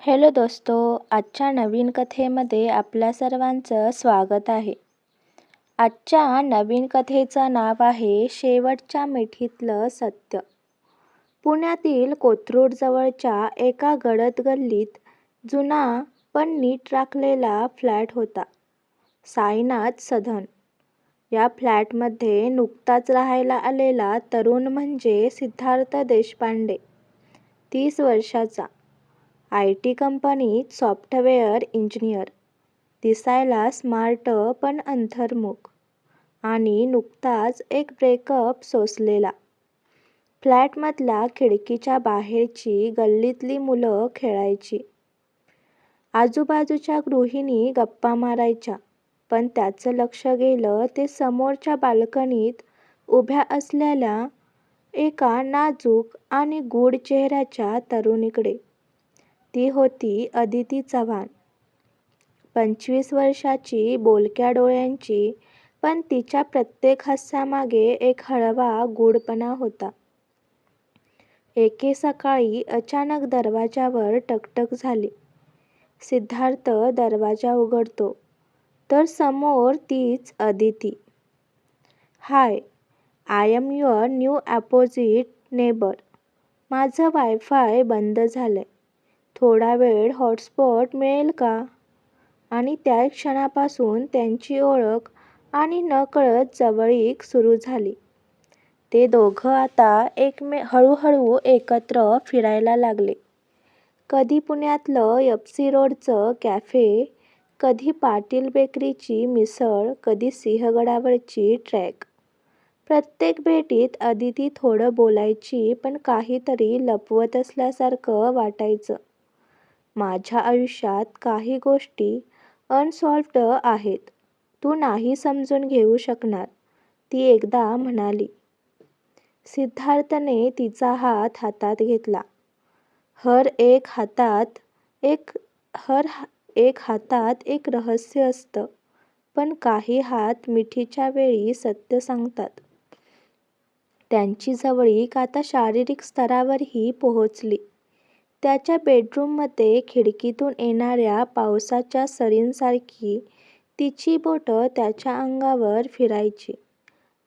Hello दोस्तो, आजच्या नवीन कथेमध्ये आपल्या सर्वांचं स्वागत आहे. आजच्या नवीन कथेचं नाव आहे शेवटच्या मिठीतलं सत्य. पुण्यातील कोथरूडजवळच्या एका गडद गल्लीत जुना पण नीट राखलेला फ्लॅट होता. साईनाथ सधन. या फ्लॅटमध्ये नुकताच राहायला आलेला तरुण म्हणजे सिद्धार्थ देशपांडे, 30 वर्षाचा. IT कंपनीत सॉफ्टवेअर इंजिनियर. दिसायला स्मार्ट पण अंतर्मुख. आणि नुकताच एक ब्रेकअप सोसलेला. फ्लॅटमधल्या खिडकीच्या बाहेरची गल्लीतली मुलं खेळायची. आजूबाजूच्या गृहिणी गप्पा मारायच्या. पण त्याचं लक्ष गेलं ते समोरच्या बाल्कनीत उभ्या असलेल्या एका नाजूक आणि गूढ चेहऱ्याच्या तरुणीकडे. ती होती अदिती चव्हाण. 25 वर्षाची, बोलक्या डोळ्यांची, पण तिच्या प्रत्येक हास्यामागे एक हळवा गूढपणा होता. एके सकाळी अचानक दरवाजावर टकटक झाली. सिद्धार्थ दरवाजा उघडतो तर समोर तीच Aditi. Hi, I am your new opposite neighbour. माझं वायफाय बंद झालंय. थोडा वेळ हॉटस्पॉट मिळेल का? आणि त्या क्षणापासून त्यांची ओळख आणि नकळत जवळीक सुरू झाली. ते दोघं आता हळूहळू एकत्र फिरायला लागले. कधी पुण्यातलं FC रोडचं कॅफे, कधी पाटील बेकरीची मिसळ, कधी सिंहगडावरची ट्रॅक. प्रत्येक भेटीत अदिती थोडं बोलायची, पण काहीतरी लपवत असल्यासारखं वाटायचं. माझ्या आयुष्यात काही गोष्टी अनसॉल्व्ड आहेत. तू नाही समजून घेऊ शकणार, ती एकदा म्हणाली. सिद्धार्थने तिचा हात हातात घेतला. हर एक हातात एक रहस्य असतं, पण काही हात मिठीच्या वेळी सत्य सांगतात. त्यांची जवळीक आता शारीरिक स्तरावरही पोहोचली. त्याच्या बेडरूममध्ये खिडकीतून येणाऱ्या पावसाच्या सरींसारखी तिची बोटं त्याच्या अंगावर फिरायची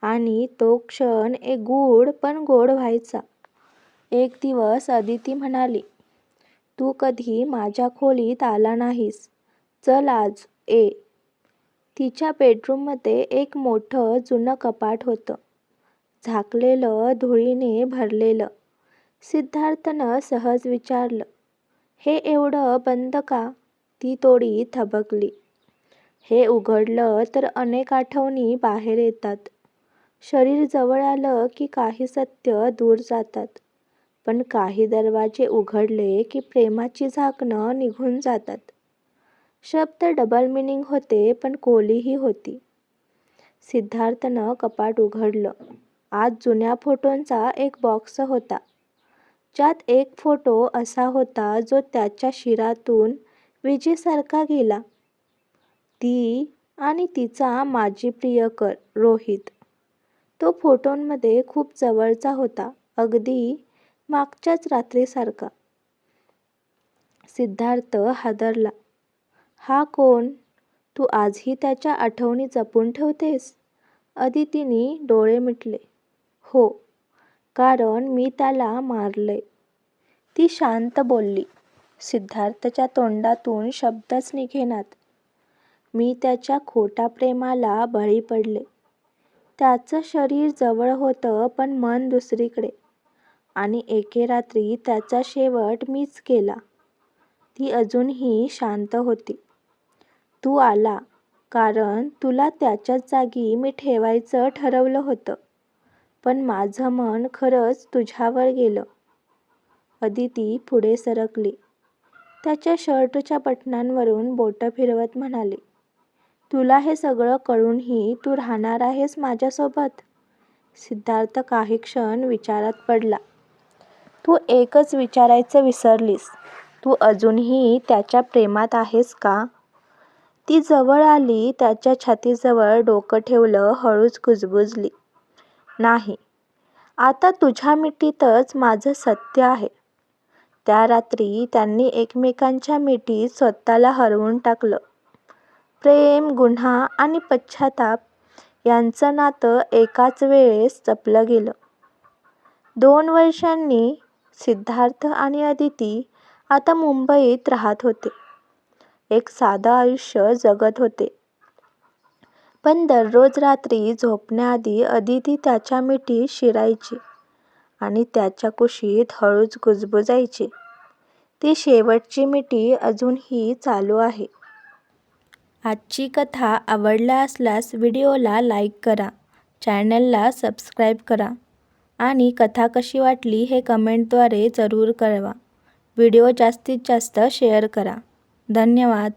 आणि तो क्षण एक गूढ पण गोड व्हायचा. एक दिवस अदिती म्हणाली, तू कधी माझ्या खोलीत आला नाहीस. चल आज ये. तिच्या बेडरूममध्ये एक मोठं जुनं कपाट होतं, झाकलेलं, धुळीने भरलेलं. सिद्धार्थनं सहज विचारलं, हे एवढं बंद का? ती थोडी थबकली. हे उघडलं तर अनेक आठवणी बाहेर येतात. शरीर जवळ आलं की काही सत्य दूर जातात. पण काही दरवाजे उघडले की प्रेमाची झाकणं निघून जातात. शब्द डबल मिनिंग होते, पण कोलीही होती. सिद्धार्थनं कपाट उघडलं. आत जुन्या फोटोंचा एक बॉक्स होता, ज्यात एक फोटो असा होता जो त्याच्या शिरातून विजेसारखा गेला. ती आणि तिचा माजी प्रियकर रोहित. तो फोटोंमध्ये खूप जवळचा होता, अगदी मागच्याच रात्रीसारखा. सिद्धार्थ हादरला. हा कोण? तू आजही त्याच्या आठवणी जपून ठेवतेस? अदितीने डोळे मिटले. हो, कारण मी त्याला मारलंय, ती शांत बोलली. सिद्धार्थच्या तोंडातून शब्दच निघेनात. मी त्याच्या खोट्या प्रेमाला बळी पडले. त्याचं शरीर जवळ होतं पण मन दुसरीकडे. आणि एके रात्री त्याचा शेवट मीच केला. ती अजूनही शांत होती. तू आला कारण तुला त्याच्याच जागी मी ठेवायचं ठरवलं होतं. पण माझं मन खरंच तुझ्यावर गेलं. अदिती पुढे सरकली. त्याच्या शर्टच्या बटनांवरून बोटं फिरवत म्हणाली, तुला हे सगळं कळूनही तू राहणार आहेस माझ्यासोबत? सिद्धार्थ काही क्षण विचारात पडला. तू एकच विचारायचं विसरलीस. तू अजूनही त्याच्या प्रेमात आहेस का? ती जवळ आली, त्याच्या छातीजवळ डोकं ठेवलं, हळूच कुजबुजली. नाही, आता तुझ्या मिठीतच माझं सत्य आहे. त्या रात्री त्यांनी एकमेकांच्या मिठीत स्वतःला हरवून टाकलं. प्रेम, गुन्हा आणि पश्चाताप यांचं नातं एकाच वेळेस जपलं गेलं. 2 वर्षांनी सिद्धार्थ आणि अदिती आता मुंबईत राहत होते. एक साधं आयुष्य जगत होते. पण दररोज रात्री झोपण्याआधी अदिती त्याच्या मिठीत शिरायची आणि त्याच्या कुशीत हळूच कुजबुजायची. ती शेवटची मिठी अजूनही चालू आहे. आजची कथा आवडला असल्यास व्हिडिओला लाईक करा, चॅनलला सबस्क्राईब करा आणि कथा कशी वाटली हे कमेंटद्वारे जरूर कळवा. व्हिडिओ जास्तीत जास्त शेअर करा. धन्यवाद.